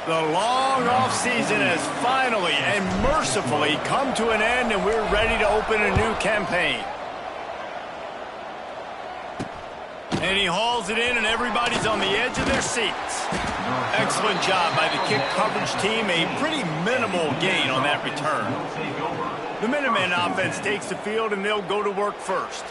The long off season has finally and mercifully come to an end, and we're ready to open a new campaign. And he hauls it in, and everybody's on the edge of their seats. Excellent job by the kick coverage team. A pretty minimal gain on that return. The Minutemen offense takes the field, and they'll go to work first.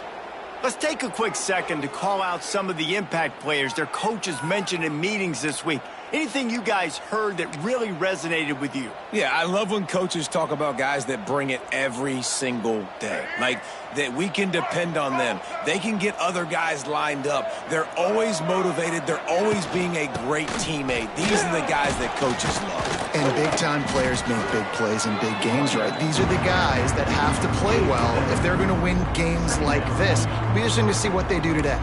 Let's take a quick second to call out some of the impact players their coaches mentioned in meetings this week. Anything you guys heard that really resonated with you? Yeah, I love when coaches talk about guys that bring it every single day. Like, that we can depend on them. They can get other guys lined up. They're always motivated. They're always being a great teammate. These are the guys that coaches love. And big-time players make big plays in big games, right? These are the guys that have to play well if they're going to win games like this. It'll be interesting to see what they do today.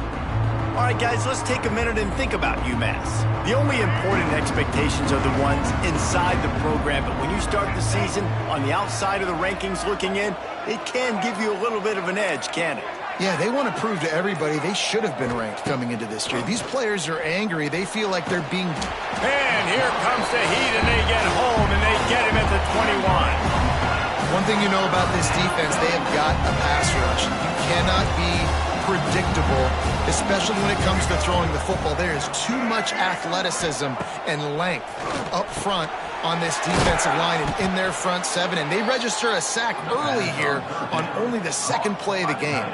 All right, guys, let's take a minute and think about UMass. The only important expectations are the ones inside the program, but when you start the season on the outside of the rankings looking in, it can give you a little bit of an edge, can't it? Yeah, they want to prove to everybody they should have been ranked coming into this year. These players are angry. They feel like they're being... And here comes the heat, and they get home, and they get him at the 21. One thing you know about this defense, they have got a pass rush. You cannot be predictable, especially when it comes to throwing the football. There is too much athleticism and length up front on this defensive line and in their front seven, and they register a sack early here on only the second play of the game.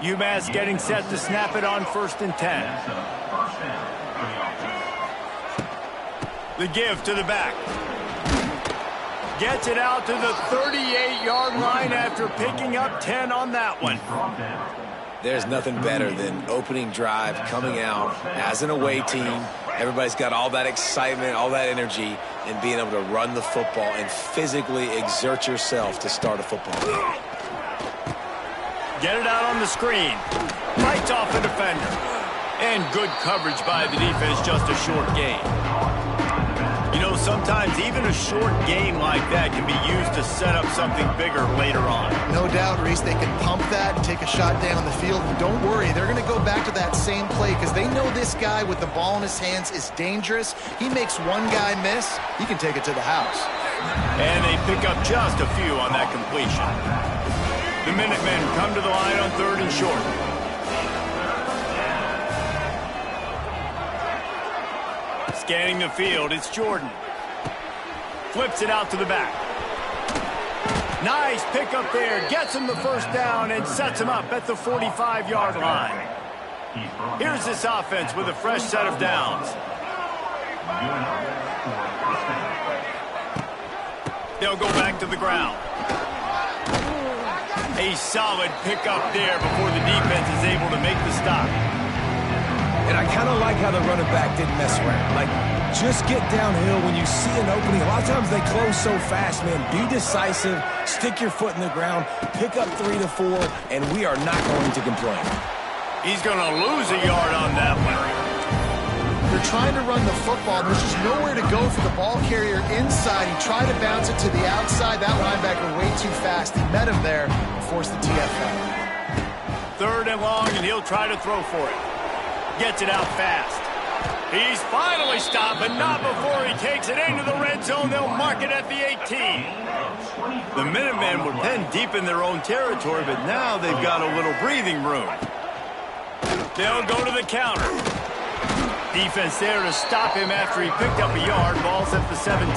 UMass getting set to snap it on 1st and 10. The give to the back. Gets it out to the 38-yard line after picking up 10 on that one. There's nothing better than opening drive, coming out as an away team. Everybody's got all that excitement, all that energy, and being able to run the football and physically exert yourself to start a football game. Get it out on the screen. Fights off the defender. And good coverage by the defense, just a short gain. You know, sometimes even a short game like that can be used to set up something bigger later on. No doubt, Reese, they can pump that and take a shot down the field. And don't worry, they're going to go back to that same play because they know this guy with the ball in his hands is dangerous. He makes one guy miss, he can take it to the house. And they pick up just a few on that completion. The Minutemen come to the line on 3rd and short. Scanning the field, it's Jordan. Flips it out to the back. Nice pickup there. Gets him the first down and sets him up at the 45-yard line. Here's this offense with a fresh set of downs. They'll go back to the ground. A solid pickup there before the defense is able to make the stop. And I kind of like how the running back didn't mess around. Like, just get downhill when you see an opening. A lot of times they close so fast, man. Be decisive, stick your foot in the ground, pick up 3 to 4, and we are not going to complain. He's going to lose a yard on that one. They're trying to run the football. There's just nowhere to go for the ball carrier inside. He tried to bounce it to the outside. That linebacker way too fast. He met him there and forced the TFL. 3rd and long, and he'll try to throw for it. Gets it out fast. He's finally stopped, but not before he takes it into the red zone. They'll mark it at the 18. The Minutemen were penned deep in their own territory, but now they've got a little breathing room. They'll go to the counter. Defense there to stop him after he picked up a yard. Ball's at the 17.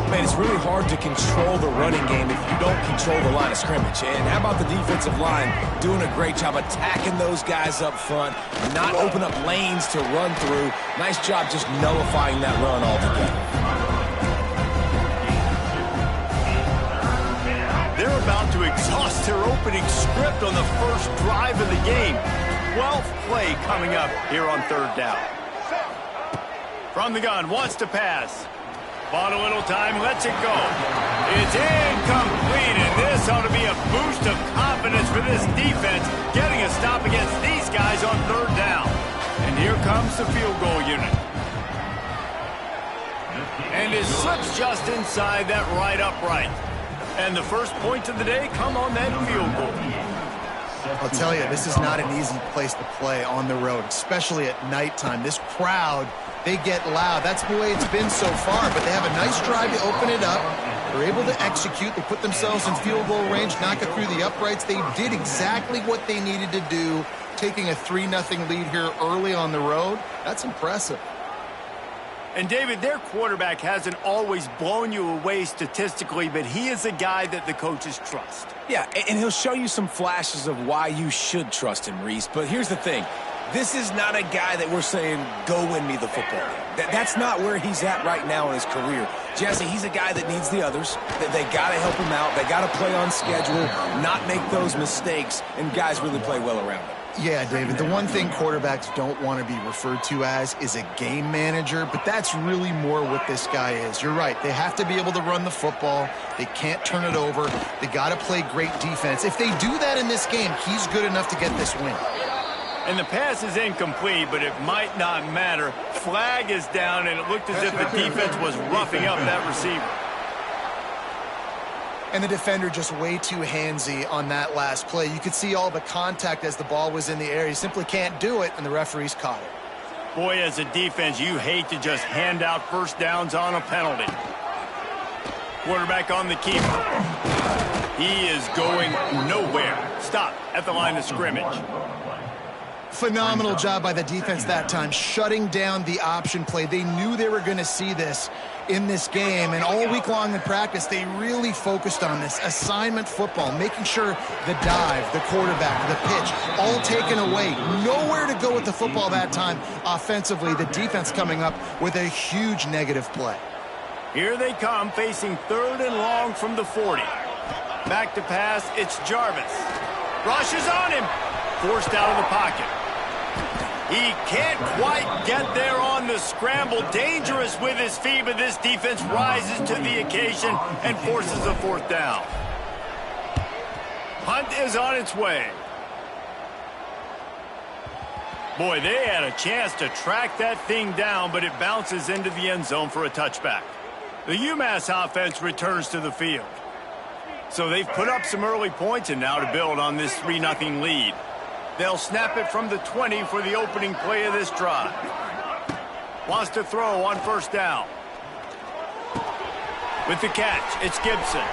Man, it's really hard to control the running game if you don't control the line of scrimmage. And how about the defensive line doing a great job attacking those guys up front, not open up lanes to run through. Nice job just nullifying that run altogether. They're about to exhaust their opening script on the first drive of the game. 12th play coming up here on 3rd down. From the gun, wants to pass. Bought a little time, lets it go. It's incomplete, and this ought to be a boost of confidence for this defense, getting a stop against these guys on 3rd down. And here comes the field goal unit. And it slips just inside that right upright. And the first points of the day come on that field goal. I'll tell you, this is not an easy place to play on the road, especially at nighttime. This crowd they get loud. That's the way it's been so far, but they have a nice drive to open it up. They're able to execute. They put themselves in field goal range, knock it through the uprights. They did exactly what they needed to do, taking a 3-0 lead here early on the road. That's impressive. And, David, their quarterback hasn't always blown you away statistically, but he is a guy that the coaches trust. Yeah, and he'll show you some flashes of why you should trust him, Reese. But here's the thing. This is not a guy that we're saying, go win me the football game. That's not where he's at right now in his career. Jesse, he's a guy that needs the others. They got to help him out. They got to play on schedule, not make those mistakes, and guys really play well around him. Yeah, David, the one thing quarterbacks don't want to be referred to as is a game manager, but that's really more what this guy is. You're right. They have to be able to run the football. They can't turn it over. They got to play great defense. If they do that in this game, he's good enough to get this win. And the pass is incomplete, but it might not matter. Flag is down, and it looked as if the defense was roughing up that receiver. And the defender just way too handsy on that last play. You could see all the contact as the ball was in the air. He simply can't do it, and the referees caught it. Boy, as a defense, you hate to just hand out first downs on a penalty. Quarterback on the keeper. He is going nowhere. Stop at the line of scrimmage. Phenomenal job by the defense that time, shutting down the option play. They knew they were going to see this in this game, and all week long in practice, they really focused on this assignment football, making sure the dive, the quarterback, the pitch, all taken away. Nowhere to go with the football that time offensively. The defense coming up with a huge negative play. Here they come, facing 3rd and long from the 40. Back to pass, it's Jarvis. Rushes on him. Forced out of the pocket. He can't quite get there on the scramble. Dangerous with his feet, but this defense rises to the occasion and forces a 4th down. Hunt is on its way. Boy, they had a chance to track that thing down, but it bounces into the end zone for a touchback. The UMass offense returns to the field. So they've put up some early points, and now to build on this 3-0 lead. They'll snap it from the 20 for the opening play of this drive. Wants to throw on 1st down. With the catch, it's Gibson.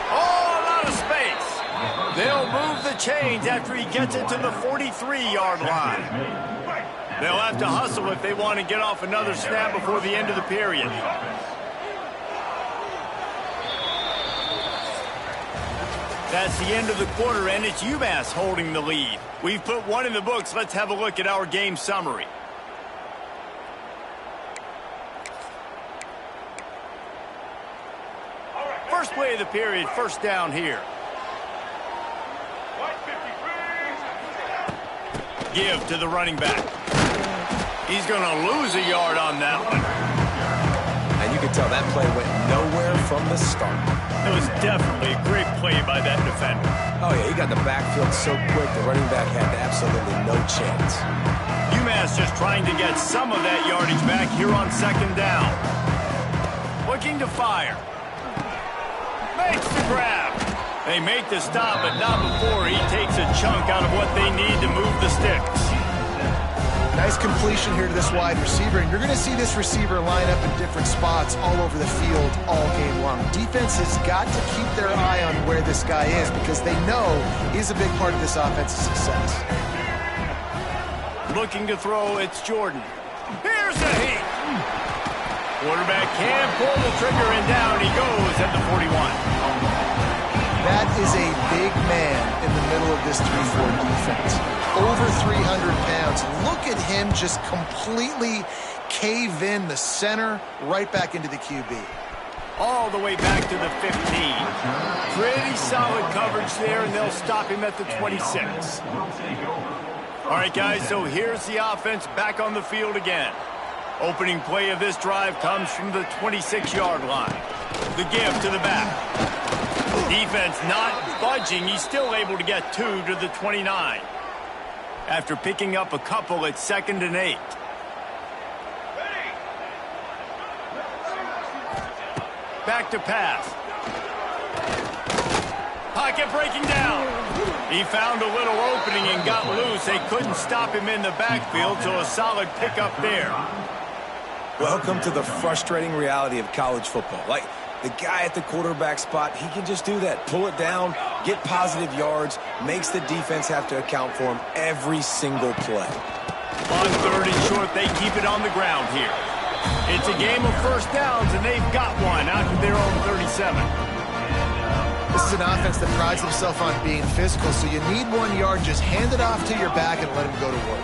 Oh, a lot of space. They'll move the chains after he gets it to the 43-yard line. They'll have to hustle if they want to get off another snap before the end of the period. That's the end of the quarter, and it's UMass holding the lead. We've put one in the books. Let's have a look at our game summary. First play of the period, 1st down here. Give to the running back. He's going to lose a yard on that one. And you can tell that play went nowhere from the start. It was definitely a great play by that defender. Oh, yeah, he got the backfield so quick, the running back had absolutely no chance. UMass just trying to get some of that yardage back here on 2nd down. Looking to fire. Makes the grab. They make the stop, but not before he takes a chunk out of what they need to move the sticks. Nice completion here to this wide receiver, and you're going to see this receiver line up in different spots all over the field all game long. Defense has got to keep their eye on where this guy is because they know he's a big part of this offense's success. Looking to throw, it's Jordan. Here's a heat. Quarterback can pull the trigger, and down he goes at the 41. That is a big man in the middle of this 3-4 defense. Over 300 pounds. Look at him just completely cave in the center, right back into the QB. All the way back to the 15. Pretty solid coverage there, and they'll stop him at the 26. All right, guys, so here's the offense back on the field again. Opening play of this drive comes from the 26-yard line. The give to the back. Defense not budging. He's still able to get 2 to the 29. After picking up a couple at 2nd and 8. Back to pass. Pocket breaking down. He found a little opening and got loose. They couldn't stop him in the backfield, so a solid pickup there. Welcome to the frustrating reality of college football. Like, the guy at the quarterback spot, he can just do that. Pull it down, get positive yards, makes the defense have to account for him every single play. On 3rd and short, they keep it on the ground here. It's a game of first downs, and they've got one out of their own 37. This is an offense that prides himself on being physical, so you need 1 yard. Just hand it off to your back and let him go to work.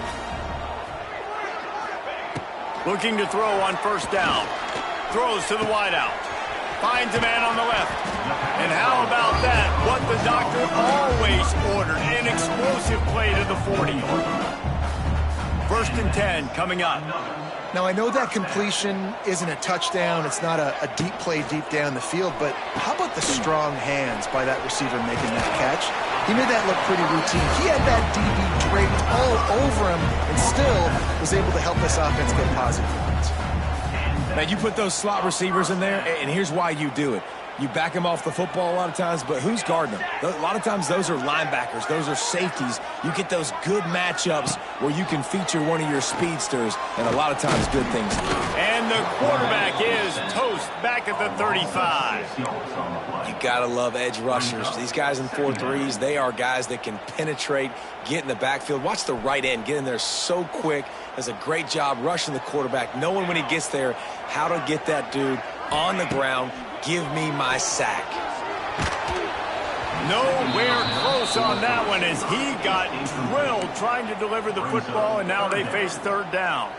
Looking to throw on first down. Throws to the wideout. Finds a man on the left. And how about that? What the doctor always ordered. An explosive play to the 40. 1st and 10 coming up. Now, I know that completion isn't a touchdown. It's not a deep play deep down the field, but how about the strong hands by that receiver making that catch? He made that look pretty routine. He had that DB draped all over him and still was able to help this offense get positive points. Man, you put those slot receivers in there, and here's why you do it. You back them off the football a lot of times, but who's guarding them? A lot of times those are linebackers. Those are safeties. You get those good matchups where you can feature one of your speedsters, and a lot of times good things happen. And the quarterback is toast back at the 35. You got to love edge rushers. These guys in 4-3s, they are guys that can penetrate, get in the backfield. Watch the right end get in there so quick. Does a great job rushing the quarterback, knowing when he gets there how to get that dude on the ground. Give me my sack. Nowhere close on that one as he got drilled trying to deliver the football, and now they face 3rd down.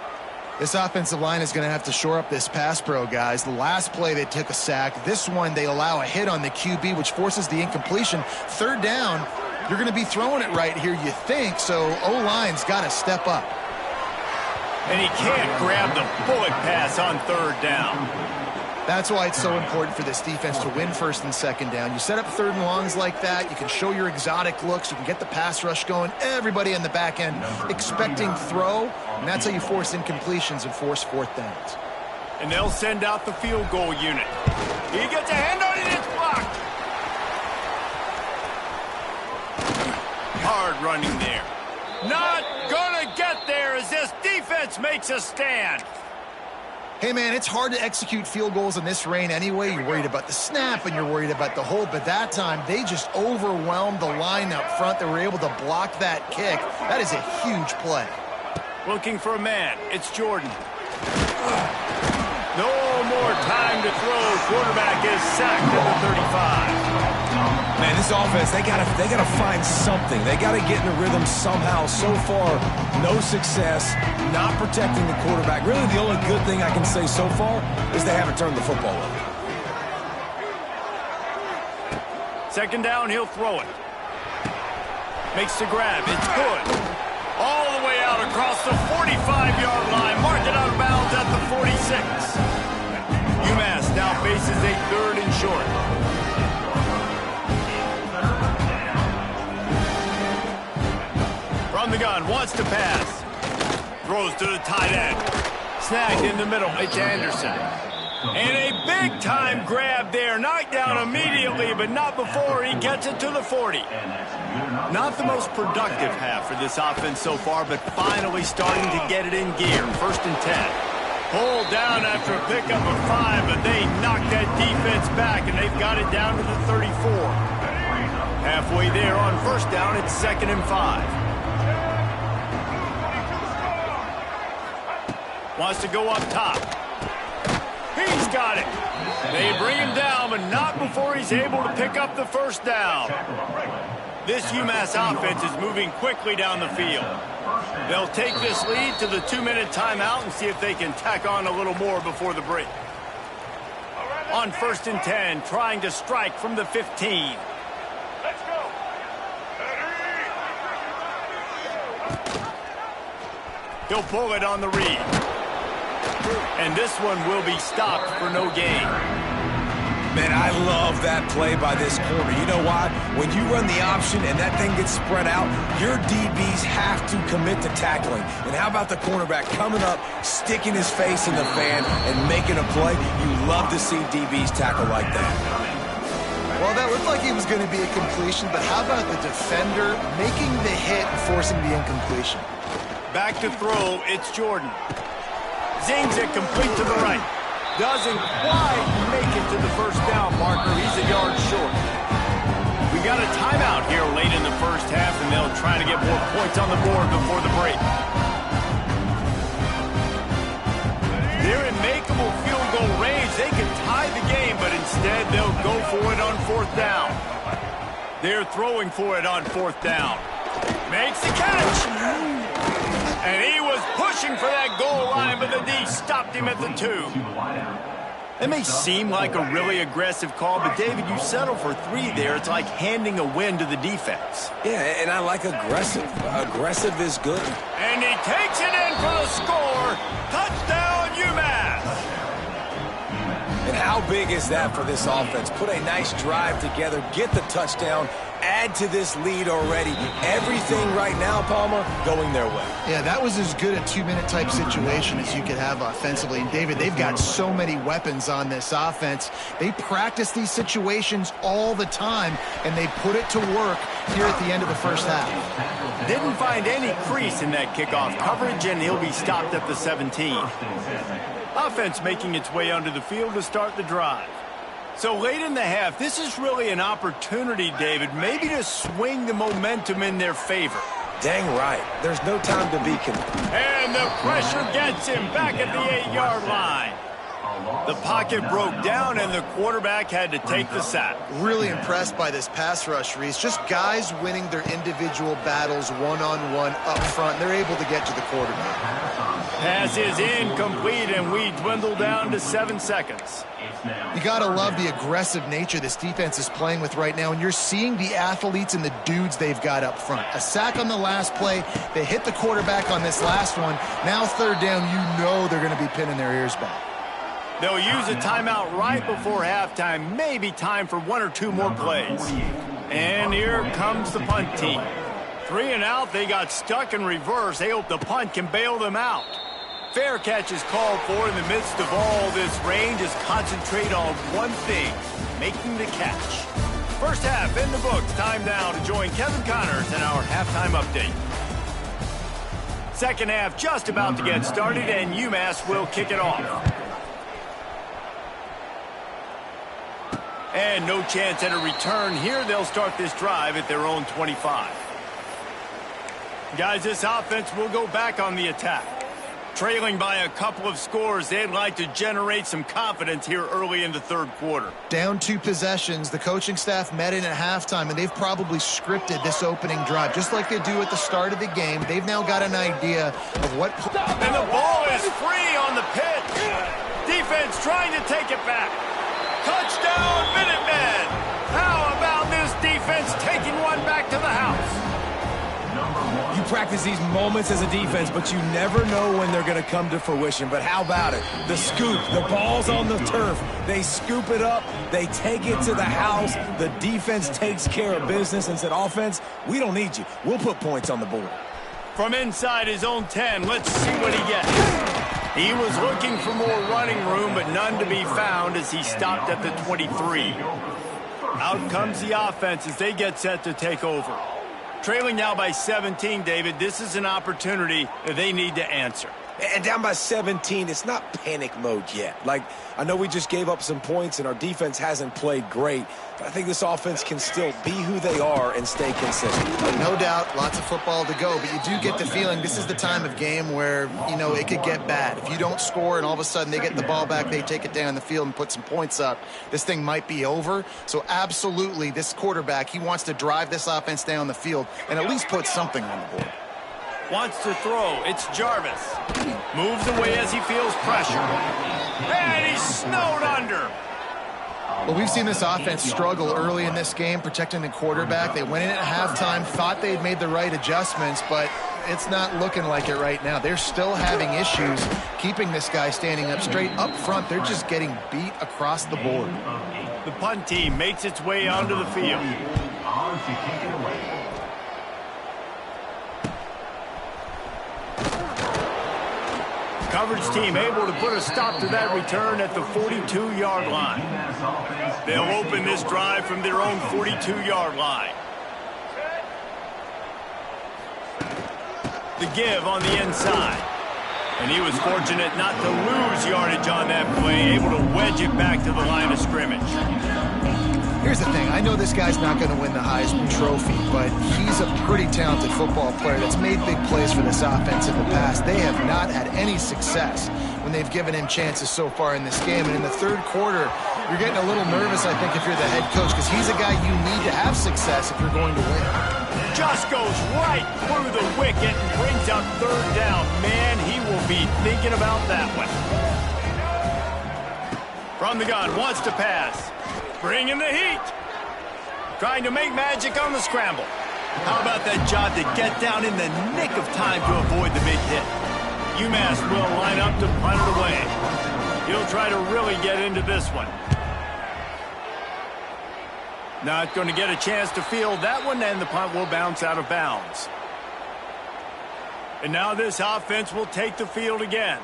This offensive line is going to have to shore up this pass pro, guys. The last play they took a sack. This one they allow a hit on the QB, which forces the incompletion. 3rd down, you're going to be throwing it right here, you think, so O-line's got to step up. And he can't grab the bullet pass on 3rd down. That's why it's so important for this defense to win 1st and 2nd down. You set up 3rd and longs like that. You can show your exotic looks. You can get the pass rush going. Everybody in the back end expecting throw, and that's how you force incompletions and force 4th downs. And they'll send out the field goal unit. He gets a hand on it. It's blocked. Hard running there. Not gonna get there as this defense makes a stand. Hey, man, it's hard to execute field goals in this rain anyway. You're worried about the snap and you're worried about the hold, but that time they just overwhelmed the line up front. They were able to block that kick. That is a huge play. Looking for a man. It's Jordan. No more time to throw. Quarterback is sacked at the 35. Man, this offense, they gotta find something. They gotta get in the rhythm somehow. So far, no success, not protecting the quarterback. Really, the only good thing I can say so far is they haven't turned the football over. 2nd down, he'll throw it. Makes the grab. It's good. All the way out across the 45-yard line. Mark it out of bounds at the 46. UMass now faces a 3rd and short. From the gun, wants to pass. Throws to the tight end. Snagged in the middle. It's Anderson. And a big-time grab there. Knocked down immediately, but not before he gets it to the 40. Not the most productive half for this offense so far, but finally starting to get it in gear. 1st and 10. Pulled down after a pickup of 5, but they knocked that defense back, and they've got it down to the 34. Halfway there on 1st down, it's 2nd and 5. Wants to go up top. He's got it. They bring him down, but not before he's able to pick up the 1st down. This UMass offense is moving quickly down the field. They'll take this lead to the 2-minute timeout and see if they can tack on a little more before the break. On 1st and 10, trying to strike from the 15. Let's go. He'll pull it on the read. And this one will be stopped for no gain. Man, I love that play by this corner. You know why? When you run the option and that thing gets spread out, your DBs have to commit to tackling. And how about the cornerback coming up, sticking his face in the fan, and making a play? You love to see DBs tackle like that. Well, that looked like it was going to be a completion, but how about the defender making the hit and forcing the incompletion? Back to throw, it's Jordan. Zings it complete to the right. Doesn't quite make it to the first down marker. He's a yard short. We got a timeout here late in the first half, and they'll try to get more points on the board before the break. They're in makeable field goal range. They can tie the game, but instead they'll go for it on fourth down. They're throwing for it on fourth down. Makes the catch. And he was pushing for that goal line, but the D stopped him at the 2. It may seem like a really aggressive call, but David, you settle for 3 there. It's like handing a win to the defense. Yeah, and I like aggressive. Aggressive is good. And he takes it in for the score. Touchdown, UMass. And how big is that for this offense? Put a nice drive together, get the touchdown, add to this lead already. Everything right now, Palmer, going their way. Yeah, that was as good a 2-minute type situation as you could have offensively. And, David, they've got so many weapons on this offense. They practice these situations all the time, and they put it to work here at the end of the first half. Didn't find any crease in that kickoff coverage, and he'll be stopped at the 17. Offense making its way onto the field to start the drive. So late in the half, this is really an opportunity, David, maybe to swing the momentum in their favor. Dang right. There's no time to be confused. And the pressure gets him back at the 8-yard line. The pocket broke down, and the quarterback had to take the sack. Really impressed by this pass rush, Reese. Just guys winning their individual battles one-on-one up front. They're able to get to the quarterback. Pass is incomplete, and we dwindle down to 7 seconds. You got to love the aggressive nature this defense is playing with right now, and you're seeing the athletes and the dudes they've got up front. A sack on the last play. They hit the quarterback on this last one. Now third down, you know they're going to be pinning their ears back. They'll use a timeout right before halftime. Maybe time for 1 or 2 more plays. And here comes the punt team. 3 and out. They got stuck in reverse. They hope the punt can bail them out. Fair catch is called for in the midst of all this rain. Just concentrate on one thing, making the catch. First half in the books. Time now to join Kevin Connors in our halftime update. Second half just about to get started, and UMass will kick it off. And no chance at a return here. They'll start this drive at their own 25. Guys, this offense will go back on the attack. Trailing by a couple of scores, they'd like to generate some confidence here early in the third quarter. Down 2 possessions. The coaching staff met in at halftime, and they've probably scripted this opening drive, just like they do at the start of the game. They've now got an idea of what... And the ball is free on the pitch. Defense trying to take it back. Touchdown, Minutemen! How about this defense taking one back to the house? You practice these moments as a defense, but you never know when they're going to come to fruition. But how about it? The scoop, the ball's on the turf. They scoop it up. They take it to the house. The defense takes care of business and said, offense, we don't need you. We'll put points on the board. From inside his own 10, let's see what he gets. He was looking for more running room, but none to be found as he stopped at the 23. Out comes the offense as they get set to take over. Trailing now by 17, David. This is an opportunity that they need to answer. And down by 17, it's not panic mode yet. Like, I know we just gave up some points and our defense hasn't played great, but I think this offense can still be who they are and stay consistent. No doubt, lots of football to go, but you do get the feeling this is the time of game where, you know, it could get bad. If you don't score and all of a sudden they get the ball back, they take it down the field and put some points up, this thing might be over. So absolutely, this quarterback, he wants to drive this offense down the field and at least put something on the board. Wants to throw. It's Jarvis. Moves away as he feels pressure. And he's snowed under. Well, we've seen this offense struggle early in this game, protecting the quarterback. They went in at halftime, thought they'd made the right adjustments, but it's not looking like it right now. They're still having issues keeping this guy standing up straight. Up front, they're just getting beat across the board. The punt team makes its way onto the field. Coverage team able to put a stop to that return at the 42-yard line. They'll open this drive from their own 42-yard line. The give on the inside. And he was fortunate not to lose yardage on that play, able to wedge it back to the line of scrimmage. Here's the thing. I know this guy's not going to win the Heisman Trophy, but he's a pretty talented football player that's made big plays for this offense in the past. They have not had any success when they've given him chances so far in this game. And in the third quarter, you're getting a little nervous, I think, if you're the head coach, because he's a guy you need to have success if you're going to win. Just goes right through the wicket and brings up third down. Man, he will be thinking about that one. From the gun, wants to pass. Bringing the heat. Trying to make magic on the scramble. How about that job to get down in the nick of time to avoid the big hit? UMass will line up to punt it away. He'll try to really get into this one. Not going to get a chance to field that one, and the punt will bounce out of bounds. And now this offense will take the field again.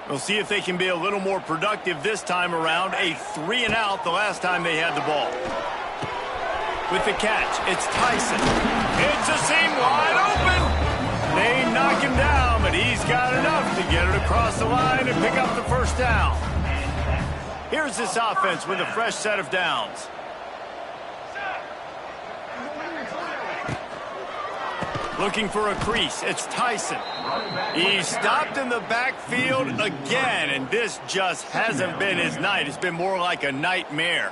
We'll see if they can be a little more productive this time around. A 3-and-out the last time they had the ball. With the catch, it's Tyson. It's a seam wide open. They knock him down, but he's got enough to get it across the line and pick up the first down. Here's this offense with a fresh set of downs. Looking for a crease. It's Tyson. He's stopped in the backfield again, and this just hasn't been his night. It's been more like a nightmare.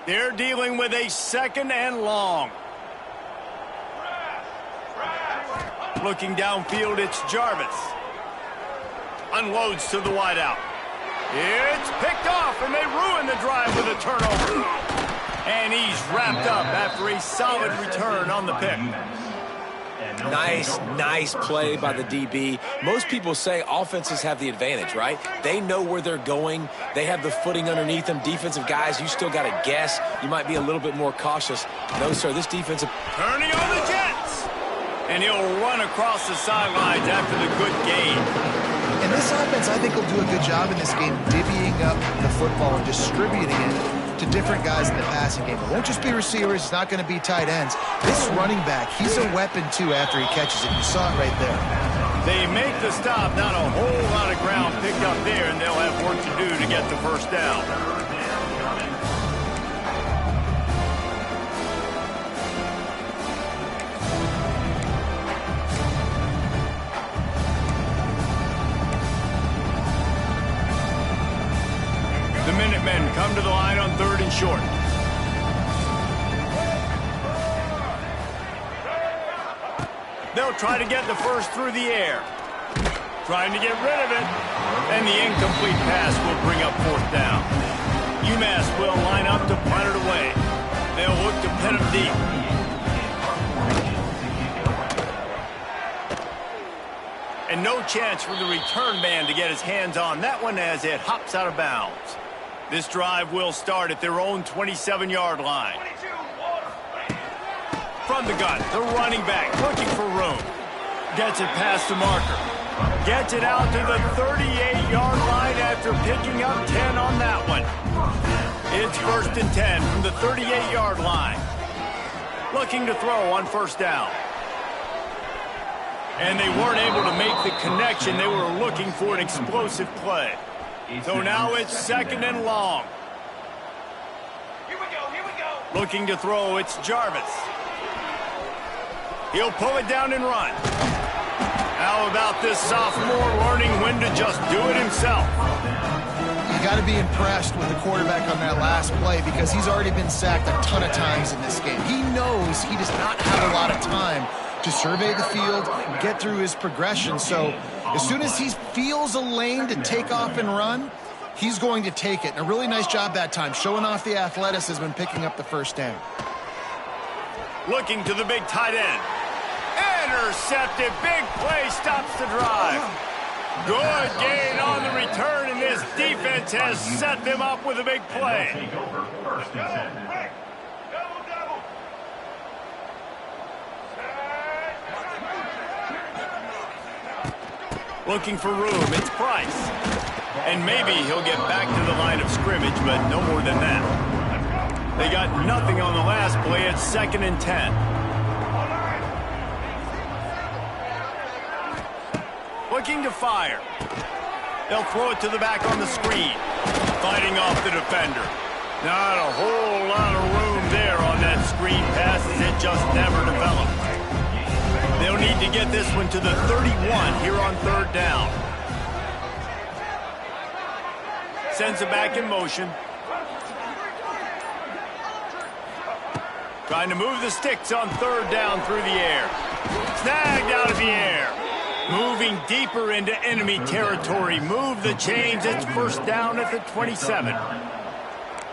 They're dealing with a 2nd and long. Looking downfield, it's Jarvis. Unloads to the wideout. It's picked off, and they ruin the drive with a turnover. And he's wrapped up after a solid return on the pick. Nice play by the DB. Most people say offenses have the advantage, right? They know where they're going. They have the footing underneath them. Defensive guys, you still got to guess. You might be a little bit more cautious. No, sir, this defensive... Turning on the Jets. And he'll run across the sidelines after the good gain. And this offense, I think, will do a good job in this game divvying up the football and distributing it to different guys in the passing game. It won't just be receivers. It's not going to be tight ends. This running back, he's a weapon, too, after he catches it. You saw it right there. They make the stop. Not a whole lot of ground picked up there, and they'll have work to do to get the first down. The Minutemen come to the line on 3rd and short. They'll try to get the first through the air. Trying to get rid of it. And the incomplete pass will bring up 4th down. UMass will line up to punt it away. They'll look to pin him deep. And no chance for the return man to get his hands on that one as it hops out of bounds. This drive will start at their own 27-yard line. From the gun, the running back looking for room. Gets it past the marker. Gets it out to the 38-yard line after picking up 10 on that one. It's 1st and 10 from the 38-yard line. Looking to throw on 1st down. And they weren't able to make the connection. They were looking for an explosive play. So now it's 2nd and long. Here we go. Looking to throw, it's Jarvis. He'll pull it down and run. How about this sophomore learning when to just do it himself? You got to be impressed with the quarterback on that last play because he's already been sacked a ton of times in this game. He knows he does not have a lot of time to survey the field, get through his progression. So as soon as he feels a lane to take off and run, he's going to take it. And a really nice job that time, showing off the athleticism and picking up the first down. Looking to the big tight end. Intercepted. Big play stops the drive. Good gain on the return, and this defense has set them up with a big play. Looking for room, it's Price. And maybe he'll get back to the line of scrimmage, but no more than that. They got nothing on the last play. It's 2nd and 10. looking to fire. They'll throw it to the back on the screen. Fighting off the defender. Not a whole lot of room there on that screen pass as it just never developed. They'll need to get this one to the 31 here on third down. Sends it back in motion. Trying to move the sticks on third down through the air. Snagged out of the air. Moving deeper into enemy territory. Move the chains. It's first down at the 27.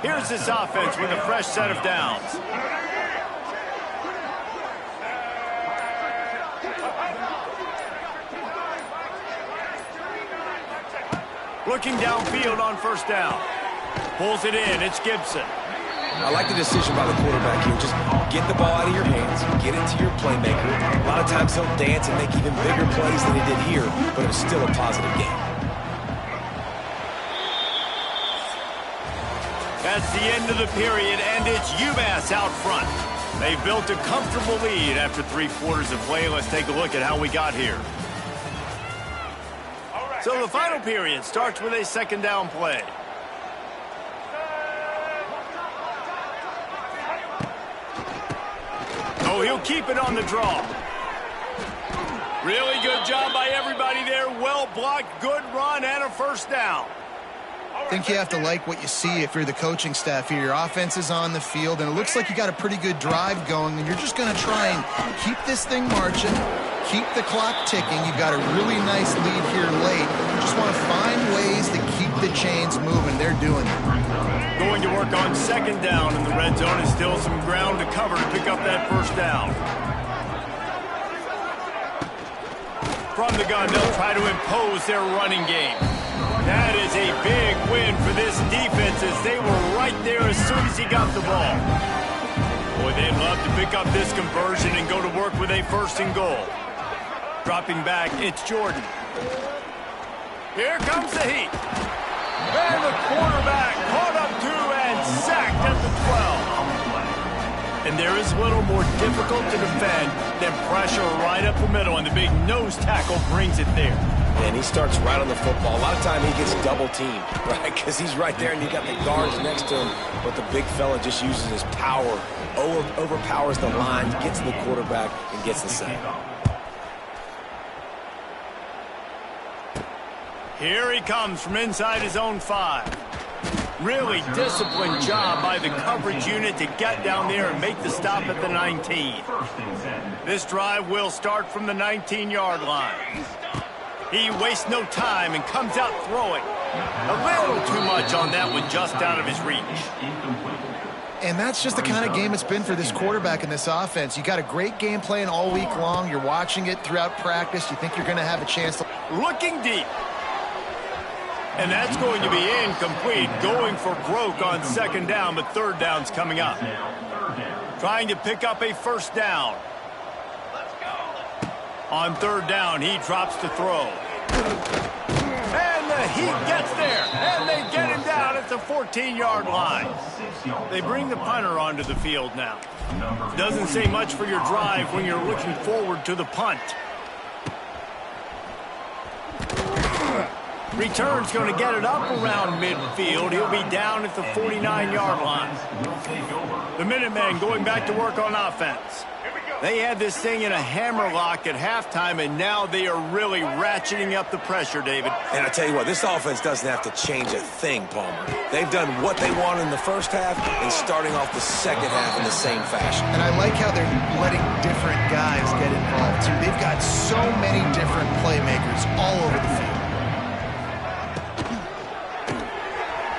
Here's this offense with a fresh set of downs. Looking downfield on first down. Pulls it in. It's Gibson. I like the decision by the quarterback here. Just get the ball out of your hands, get it to your playmaker. A lot of times he'll dance and make even bigger plays than he did here, but it was still a positive game. That's the end of the period, and it's UMass out front. They've built a comfortable lead after 3 quarters of play. Let's take a look at how we got here. So the final period starts with a second down play. Oh, he'll keep it on the draw. Really good job by everybody there. Well blocked, good run, and a first down. I think you have to like what you see if you're the coaching staff here. Your offense is on the field, and it looks like you got a pretty good drive going, and you're just going to try and keep this thing marching, keep the clock ticking. You've got a really nice lead here late. You just want to find ways to keep the chains moving. They're doing it. Going to work on second down in the red zone, and still some ground to cover to pick up that first down. From the gun, they'll try to impose their running game. That is a big win for this defense as they were right there as soon as he got the ball. Boy, they'd love to pick up this conversion and go to work with a first and goal. Dropping back, it's Jordan. Here comes the heat. And the quarterback caught up to and sacked at the 12. And there is a little more difficult to defend than pressure right up the middle, and the big nose tackle brings it there. And he starts right on the football. A lot of time he gets double teamed, right? Because he's right there and you got the guards next to him. But the big fella just uses his power, overpowers the line, gets to the quarterback, and gets the sack. Here he comes from inside his own 5. Really disciplined job by the coverage unit to get down there and make the stop at the 19. This drive will start from the 19-yard line. He wastes no time and comes out throwing. A little too much on that one, just out of his reach. And that's just the kind of game it's been for this quarterback in this offense. You got a great game plan all week long. You're watching it throughout practice. You think you're going to have a chance to... Looking deep. And that's going to be incomplete. Going for broke on second down, but third down's coming up. Trying to pick up a first down. On third down, he drops to throw. And the Heat gets there, and they get him down at the 14-yard line. They bring the punter onto the field now. Doesn't say much for your drive when you're looking forward to the punt. Return's going to get it up around midfield. He'll be down at the 49-yard line. The Minutemen going back to work on offense. They had this thing in a hammerlock at halftime, and now they are really ratcheting up the pressure, David. And I tell you what, this offense doesn't have to change a thing, Palmer. They've done what they wanted in the first half and starting off the second half in the same fashion. And I like how they're letting different guys get involved, too. They've got so many different playmakers all over the field.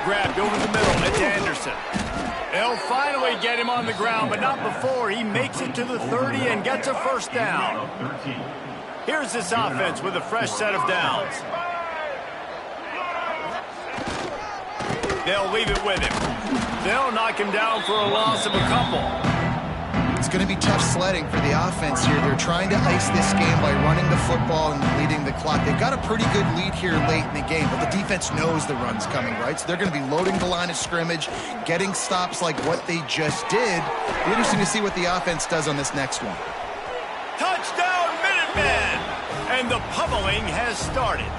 Grabbed over the middle. It's Anderson. They'll finally get him on the ground, but not before he makes it to the 30 and gets a first down. Here's this offense with a fresh set of downs. They'll leave it with him. They'll knock him down for a loss of a couple. It's going to be tough sledding for the offense here. They're trying to ice this game by running the football and leading the clock. They've got a pretty good lead here late in the game, but the defense knows the run's coming, right? So they're going to be loading the line of scrimmage, getting stops like what they just did. Be interesting to see what the offense does on this next one. Touchdown, Minutemen! Amen. And the pummeling has started.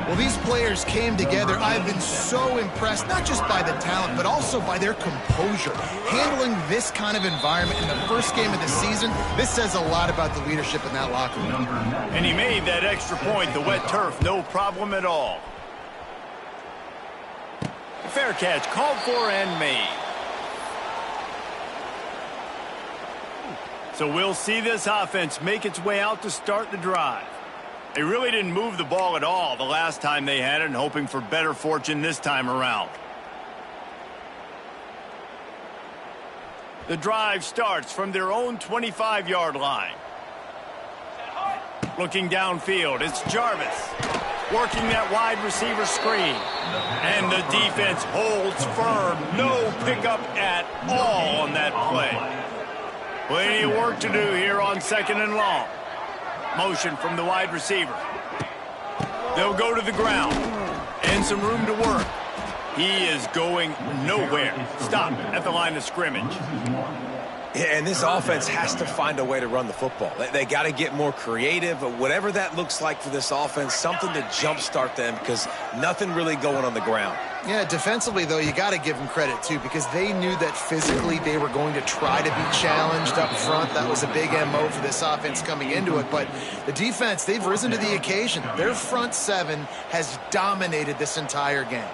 Well, these players came together. I've been so impressed, not just by the talent, but also by their composure. Handling this kind of environment in the first game of the season, this says a lot about the leadership in that locker room. And he made that extra point, the wet turf, no problem at all. Fair catch, called for and made. So we'll see this offense make its way out to start the drive. They really didn't move the ball at all the last time they had it, and hoping for better fortune this time around. The drive starts from their own 25-yard line. Looking downfield, it's Jarvis working that wide receiver screen. And the defense holds firm. No pickup at all on that play. Plenty of work to do here on 2nd and long. Motion from the wide receiver. They'll go to the ground. And some room to work. He is going nowhere. Stop at the line of scrimmage. Yeah, and this offense has to find a way to run the football. They got to get more creative, but whatever that looks like for this offense, something to jumpstart them because nothing really going on the ground. Yeah, defensively, though, you got to give them credit, too, because they knew that physically they were going to try to be challenged up front. That was a big MO for this offense coming into it. But the defense, they've risen to the occasion. Their front seven has dominated this entire game.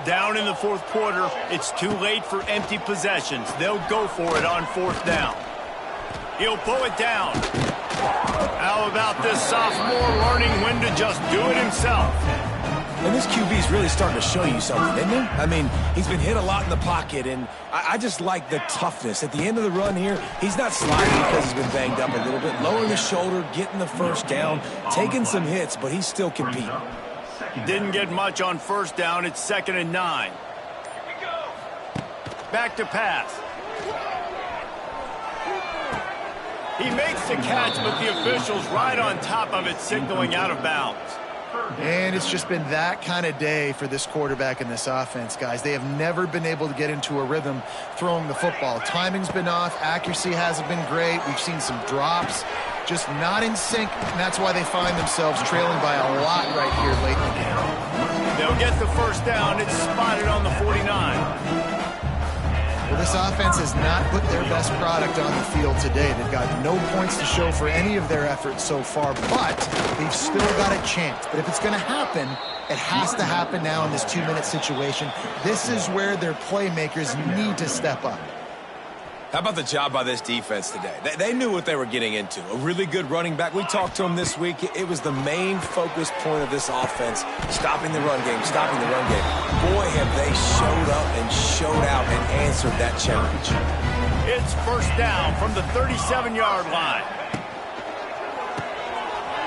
Down in the fourth quarter, it's too late for empty possessions. They'll go for it on 4th down. He'll pull it down. How about this sophomore learning when to just do it himself? And this QB's really starting to show you something, isn't he? I mean, he's been hit a lot in the pocket, and I just like the toughness. At the end of the run here, he's not sliding because he's been banged up a little bit. Lowering the shoulder, getting the first down, taking some hits, but he's still competing. Didn't get much on 1st down. It's 2nd and 9. Back to pass. He makes the catch, but the official's right on top of it, signaling out of bounds. And it's just been that kind of day for this quarterback and this offense, guys. They have never been able to get into a rhythm throwing the football. Timing's been off. Accuracy hasn't been great. We've seen some drops. Just not in sync, and that's why they find themselves trailing by a lot right here late in the game. They'll get the 1st down. It's spotted on the 49. Well, this offense has not put their best product on the field today. They've got no points to show for any of their efforts so far, but they've still got a chance. But if it's going to happen, it has to happen now in this 2-minute situation. This is where their playmakers need to step up. How about the job by this defense today? They knew what they were getting into. A really good running back. We talked to them this week. It was the main focus point of this offense, stopping the run game, stopping the run game. Boy, have they showed up and showed out and answered that challenge. It's 1st down from the 37-yard line.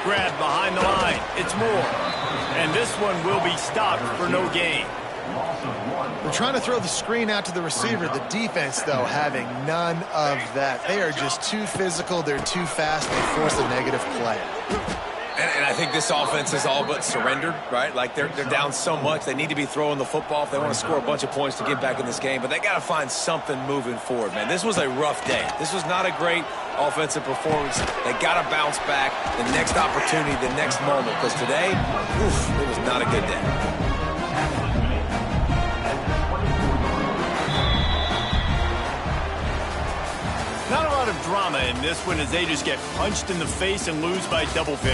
Grab behind the line. It's Moore. And this one will be stopped for no gain. They're trying to throw the screen out to the receiver. The defense, though, having none of that. They are just too physical. They're too fast. They force a negative play. And I think this offense is all but surrendered, right? Like they're down so much. They need to be throwing the football if they want to score a bunch of points to get back in this game. But they got to find something moving forward, man. This was a rough day. This was not a great offensive performance. They got to bounce back the next opportunity, the next moment. Because today, it was not a good day. Not a lot of drama in this one as they just get punched in the face and lose by double figures.